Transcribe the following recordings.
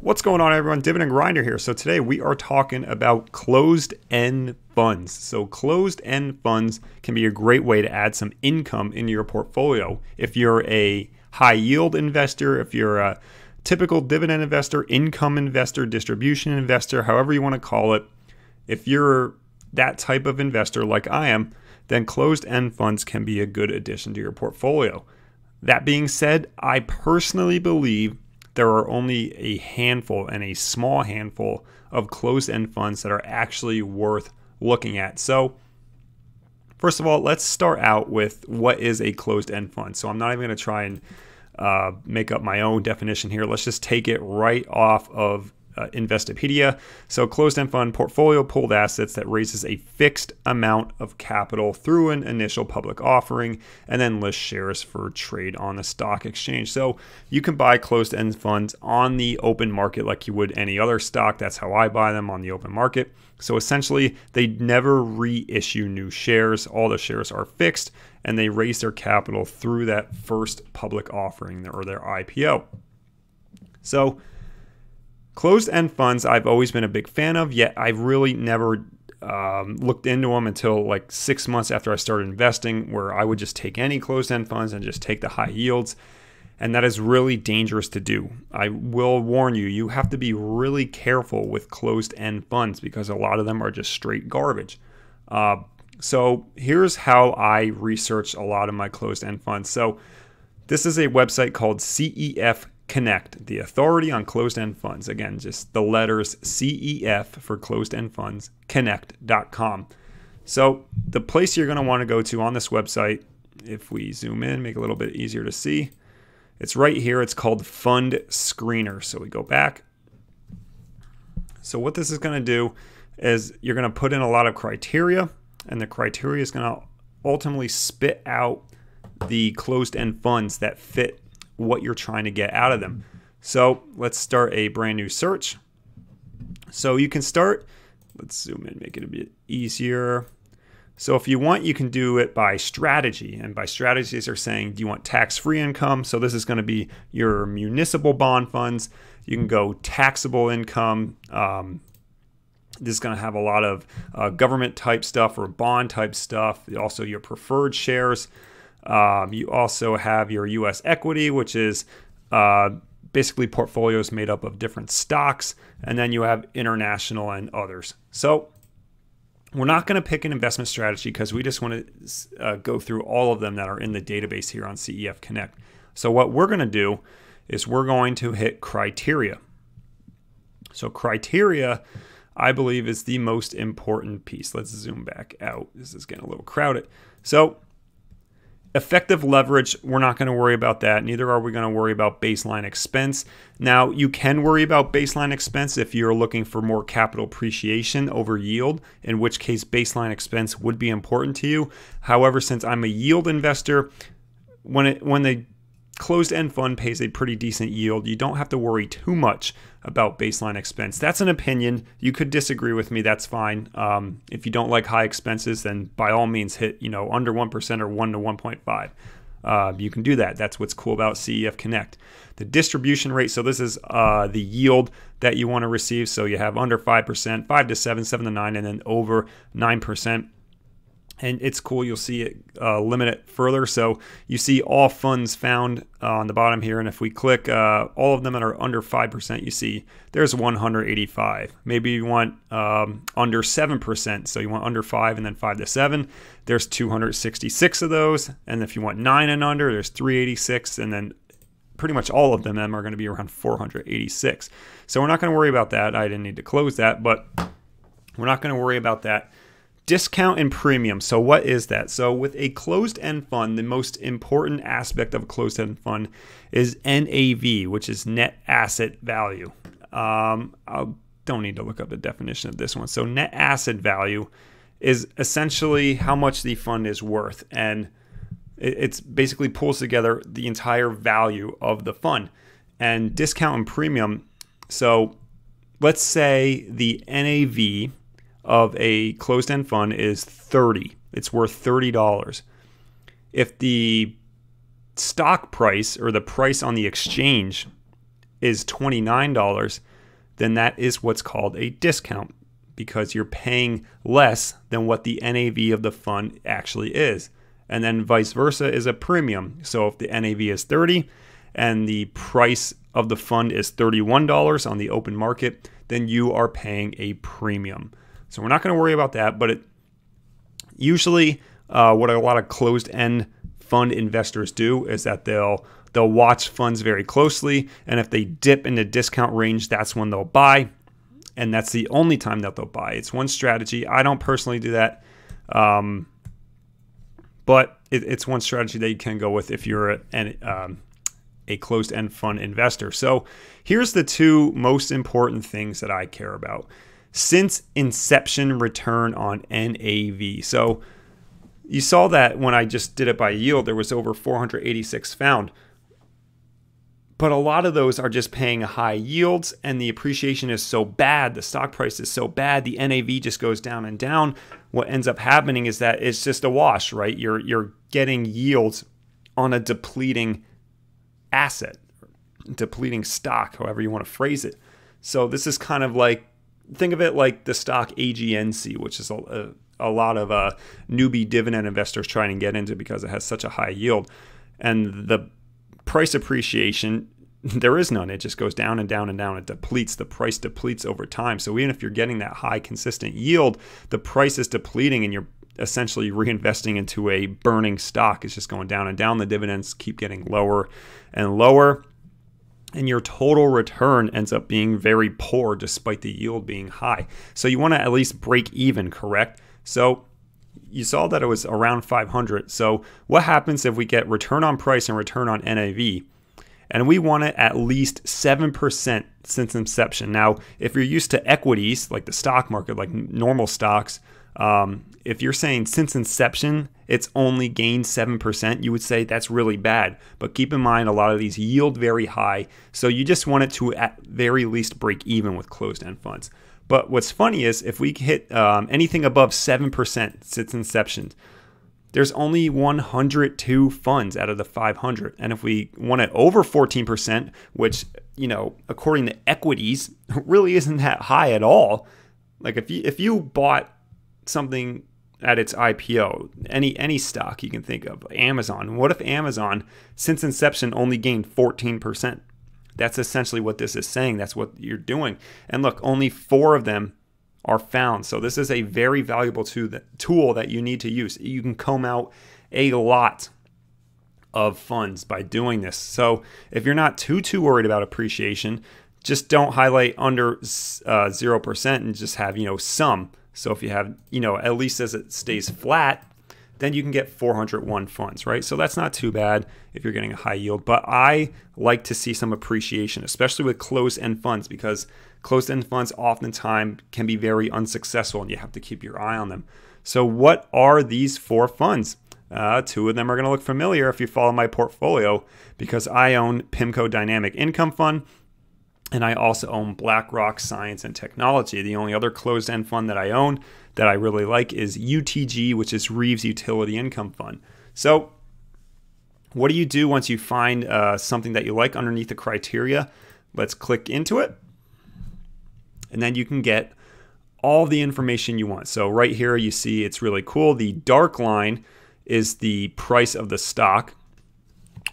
What's going on, everyone? Dividend Grinder here. So today we are talking about closed-end funds. So closed-end funds can be a great way to add some income into your portfolio. If you're a high-yield investor, if you're a typical dividend investor, income investor, distribution investor, however you want to call it, if you're that type of investor like I am, then closed-end funds can be a good addition to your portfolio. That being said, I personally believe there are only a handful and a small handful of closed-end funds that are actually worth looking at. So first of all, let's start out with what is a closed-end fund. So I'm not even going to try and make up my own definition here. Let's just take it right off of Investopedia. So closed-end fund, portfolio pooled assets that raises a fixed amount of capital through an initial public offering and then lists shares for trade on the stock exchange. So you can buy closed-end funds on the open market like you would any other stock. That's how I buy them, on the open market. So essentially, they never reissue new shares. All the shares are fixed and they raise their capital through that first public offering or their IPO. So closed-end funds I've always been a big fan of, yet I really never looked into them until like 6 months after I started investing, where I would just take any closed-end funds and just take the high yields. And that is really dangerous to do. I will warn you, you have to be really careful with closed-end funds because a lot of them are just straight garbage. So here's how I research a lot of my closed-end funds. So this is a website called CEF Connect, the authority on closed-end funds. Again, just the letters CEF for closed-end funds, connect.com. So the place you're going to want to go to on this website, if we zoom in, make it a little bit easier to see, it's right here. It's called Fund Screener. So we go back. So what this is going to do is you're going to put in a lot of criteria, and the criteria is going to ultimately spit out the closed-end funds that fit what you're trying to get out of them. So let's start a brand new search. So you can start, let's zoom in, make it a bit easier. So if you want, you can do it by strategy. And by strategies are saying, do you want tax-free income? So this is going to be your municipal bond funds. You can go taxable income. This is going to have a lot of government type stuff or bond type stuff. Also your preferred shares. You also have your U.S. equity, which is basically portfolios made up of different stocks. And then you have international and others. So we're not going to pick an investment strategy because we just want to go through all of them that are in the database here on CEF Connect. So what we're going to do is we're going to hit criteria. So criteria, I believe, is the most important piece. Let's zoom back out. This is getting a little crowded. So effective leverage, we're not going to worry about that. Neither are we going to worry about baseline expense. Now, you can worry about baseline expense if you're looking for more capital appreciation over yield, in which case baseline expense would be important to you. However, since I'm a yield investor, when the closed-end fund pays a pretty decent yield, you don't have to worry too much about baseline expense. That's an opinion. You could disagree with me. That's fine. If you don't like high expenses, then by all means hit under 1% or 1 to 1.5. You can do that. That's what's cool about CEF Connect. The distribution rate. So this is the yield that you want to receive. So you have under 5%, 5 to 7, 7 to 9, and then over 9%. And it's cool. You'll see it limit it further. So you see all funds found on the bottom here. And if we click all of them that are under 5%, you see there's 185. Maybe you want under 7%. So you want under 5 and then 5 to 7. There's 266 of those. And if you want 9 and under, there's 386. And then pretty much all of them are going to be around 486. So we're not going to worry about that. I didn't need to close that, but we're not going to worry about that. Discount and premium. So what is that? So with a closed-end fund, the most important aspect of a closed-end fund is NAV, which is net asset value. I don't need to look up the definition of this one. So net asset value is essentially how much the fund is worth. And it's basically pulls together the entire value of the fund. And discount and premium. So let's say the NAV of a closed-end fund is 30. It's worth $30. If the stock price or the price on the exchange is $29, then that is what's called a discount, because you're paying less than what the NAV of the fund actually is. And then vice versa is a premium. So if the NAV is 30 and the price of the fund is $31 on the open market, then you are paying a premium. So we're not going to worry about that, but usually what a lot of closed-end fund investors do is that they'll watch funds very closely, and if they dip in the discount range, that's when they'll buy, and that's the only time that they'll buy. It's one strategy. I don't personally do that, but it's one strategy that you can go with if you're a closed-end fund investor. So here's the two most important things that I care about. Since inception return on NAV. So you saw that when I just did it by yield, there was over 486 found. But a lot of those are just paying high yields, and the appreciation is so bad, the stock price is so bad, the NAV just goes down and down. What ends up happening is that it's just a wash, right? You're getting yields on a depleting asset, depleting stock, however you want to phrase it. So this is kind of like, think of it like the stock AGNC, which is a lot of newbie dividend investors trying to get into because it has such a high yield. And the price appreciation, there is none. It just goes down and down and down. It depletes. The price depletes over time. So even if you're getting that high consistent yield, the price is depleting and you're essentially reinvesting into a burning stock. It's just going down and down. The dividends keep getting lower and lower, and your total return ends up being very poor despite the yield being high. So you want to at least break even, correct? So you saw that it was around 500. So what happens if we get return on price and return on NAV, and we want it at least 7% since inception? Now, if you're used to equities, like the stock market, like normal stocks, if you're saying since inception, it's only gained 7%, you would say that's really bad. But keep in mind, a lot of these yield very high. So you just want it to at very least break even with closed-end funds. But what's funny is if we hit anything above 7% since inception, there's only 102 funds out of the 500. And if we want it over 14%, which, according to equities, really isn't that high at all. Like if you bought something at its IPO, any stock you can think of, Amazon. What if Amazon, since inception, only gained 14%? That's essentially what this is saying. That's what you're doing. And look, only 4 of them are found. So this is a very valuable tool that you need to use. You can comb out a lot of funds by doing this. So if you're not too worried about appreciation, just don't highlight under 0% and just have, some. So if you have, at least as it stays flat, then you can get 401 funds, right? So that's not too bad if you're getting a high yield. But I like to see some appreciation, especially with closed-end funds, because closed-end funds oftentimes can be very unsuccessful and you have to keep your eye on them. So what are these 4 funds? 2 of them are going to look familiar if you follow my portfolio, because I own PIMCO Dynamic Income Fund, and I also own BlackRock Science and Technology. The only other closed-end fund that I own that I really like is UTG, which is Reeves Utility Income Fund. So what do you do once you find something that you like underneath the criteria? Let's click into it. And then you can get all the information you want. So right here you see it's really cool. The dark line is the price of the stock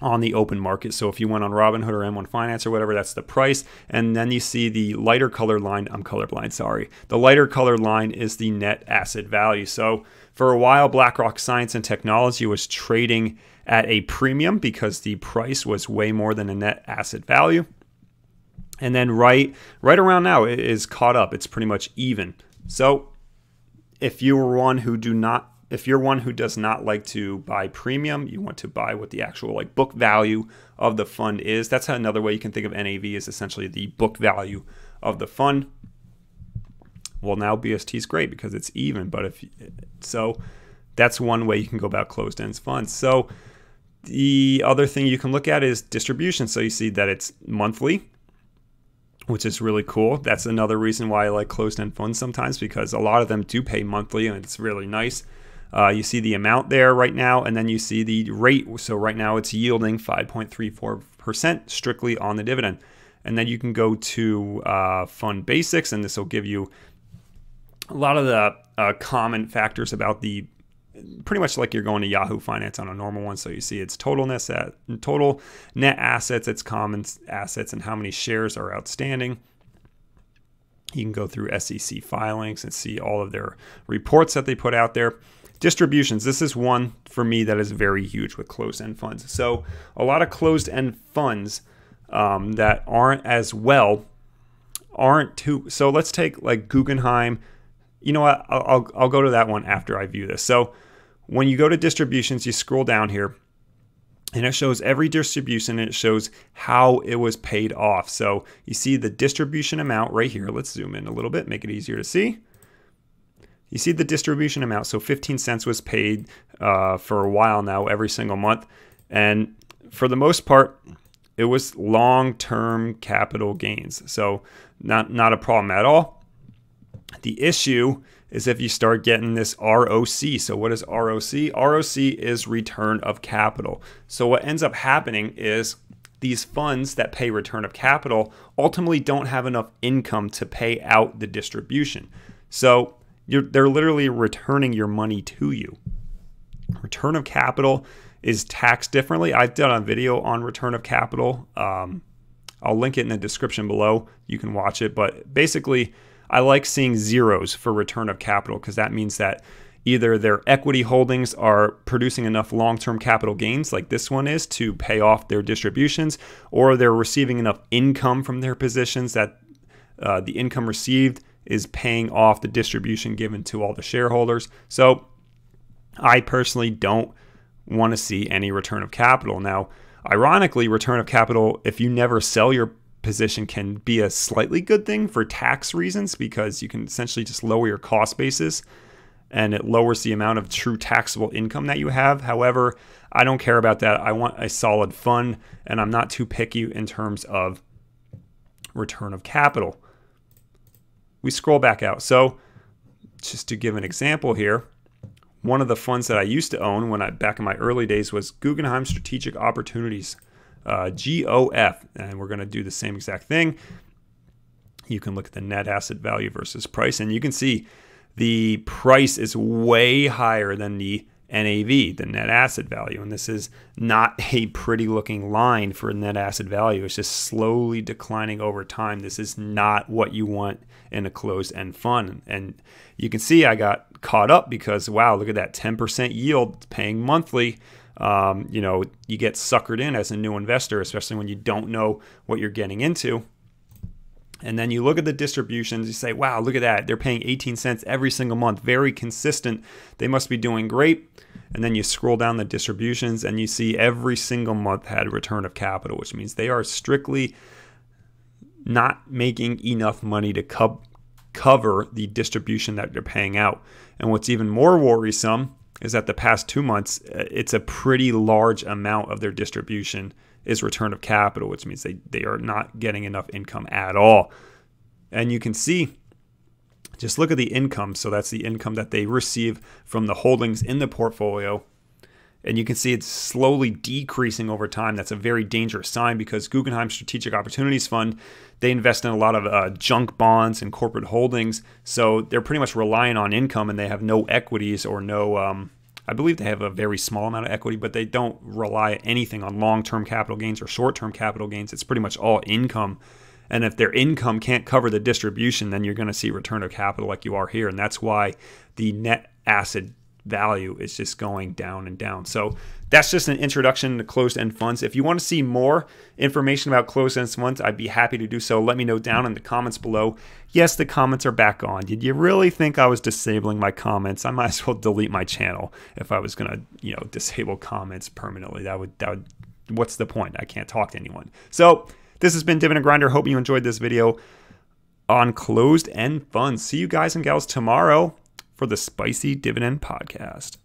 on the open market. So if you went on Robinhood or M1 Finance or whatever, that's the price. And then you see the lighter colored line. I'm colorblind, sorry. The lighter colored line is the net asset value. So for a while, BlackRock Science and Technology was trading at a premium because the price was way more than a net asset value. And then right around now, it is caught up. It's pretty much even. So if you're one who does not like to buy premium, you want to buy what the actual book value of the fund is. That's another way you can think of NAV, is essentially the book value of the fund. Well, now BST is great because it's even, but so that's one way you can go about closed-end funds. So the other thing you can look at is distribution. So you see that it's monthly, which is really cool. That's another reason why I like closed-end funds sometimes, because a lot of them do pay monthly and it's really nice. You see the amount there right now, and then you see the rate. So right now it's yielding 5.34% strictly on the dividend. And then you can go to Fund Basics, and this will give you a lot of the common factors about the, pretty much like you're going to Yahoo Finance on a normal one. So you see it's total net assets, its common assets, and how many shares are outstanding. You can go through SEC filings and see all of their reports that they put out there. Distributions. This is one for me that is very huge with closed-end funds. So a lot of closed-end funds that aren't as well aren't too. So let's take like Guggenheim. You know what? I'll go to that one after I view this. So when you go to distributions, you scroll down here, and it shows every distribution, and it shows how it was paid off. So you see the distribution amount right here. Let's zoom in a little bit, make it easier to see. You see the distribution amount. So 15 cents was paid for a while now, every single month. And for the most part, it was long-term capital gains. So not a problem at all. The issue is if you start getting this ROC. So what is ROC? ROC is return of capital. So what ends up happening is these funds that pay return of capital ultimately don't have enough income to pay out the distribution. So they're literally returning your money to you. Return of capital is taxed differently. I've done a video on return of capital. I'll link it in the description below. You can watch it. But basically, I like seeing zeros for return of capital because that means that either their equity holdings are producing enough long-term capital gains like this one is to pay off their distributions, or they're receiving enough income from their positions that the income received is paying off the distribution given to all the shareholders. So I personally don't want to see any return of capital. Now, ironically, return of capital, if you never sell your position, can be a slightly good thing for tax reasons because you can essentially just lower your cost basis and it lowers the amount of true taxable income that you have. However, I don't care about that. I want a solid fund, and I'm not too picky in terms of return of capital. We scroll back out. So just to give an example here, one of the funds that I used to own back in my early days was Guggenheim Strategic Opportunities, GOF, and we're going to do the same exact thing. You can look at the net asset value versus price, and you can see the price is way higher than the NAV, the net asset value, and this is not a pretty looking line for net asset value. It's just slowly declining over time. This is not what you want in a closed-end fund, and you can see I got caught up because, wow, look at that 10% yield paying monthly. You get suckered in as a new investor, especially when you don't know what you're getting into. And then you look at the distributions, you say, wow, look at that. They're paying 18 cents every single month. Very consistent. They must be doing great. And then you scroll down the distributions and you see every single month had return of capital, which means they are strictly not making enough money to cover the distribution that they're paying out. And what's even more worrisome is that the past 2 months, it's a pretty large amount of their distribution is return of capital, which means they are not getting enough income at all. And you can see, just look at the income. So that's the income that they receive from the holdings in the portfolio. And you can see it's slowly decreasing over time. That's a very dangerous sign because Guggenheim Strategic Opportunities Fund, they invest in a lot of junk bonds and corporate holdings. So they're pretty much relying on income, and they have no equities or no, I believe they have a very small amount of equity, but they don't rely anything on long-term capital gains or short-term capital gains. It's pretty much all income. And if their income can't cover the distribution, then you're going to see return of capital like you are here. And that's why the net asset value is just going down and down. So that's just an introduction to closed-end funds. If you want to see more information about closed-end funds, I'd be happy to do so. Let me know down in the comments below. Yes, the comments are back on. Did you really think I was disabling my comments? I might as well delete my channel if I was going to, disable comments permanently. That would what's the point? I can't talk to anyone. So this has been Dividend Grinder. Hope you enjoyed this video on closed-end funds. See you guys and gals tomorrow for the Spicy Dividend Podcast.